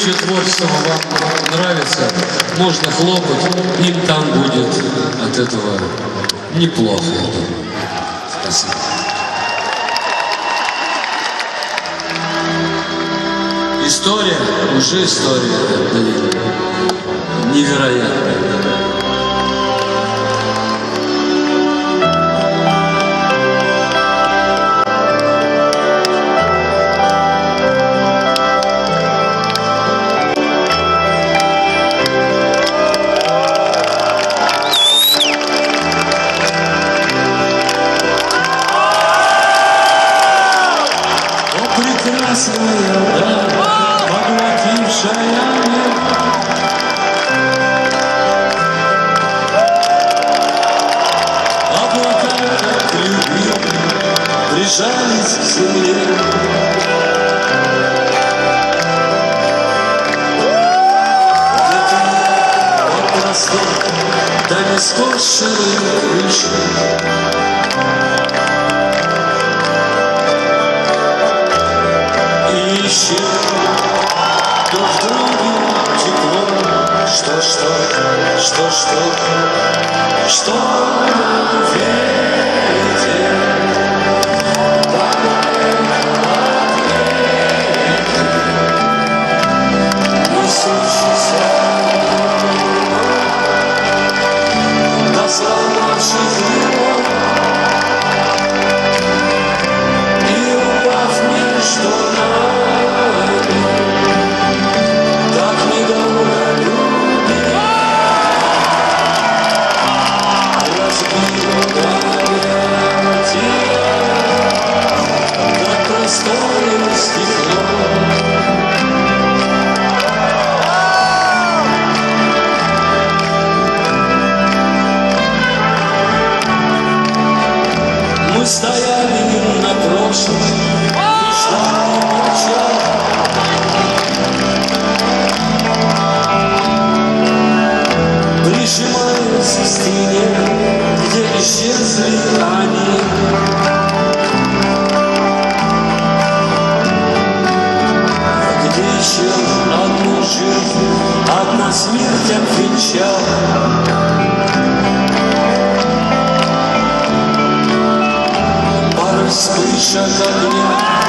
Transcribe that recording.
чье творчество вам нравится, можно хлопать, им там будет от этого неплохо. Спасибо. История, уже история, невероятная. Прекрасная дама, поглотившая небо, облака, как любви, прижались к земле. Где-то от востока до нескошенной крыши ищем друг в друге тепло, что ветер несущийся до сломавших его и упав между нами. Мы стояли на прошлом, ждали начала. Прижимаясь к стене, где исчезли они. Где еще одну жизнь, одна смерть обвенчала. Пара вспышек огня.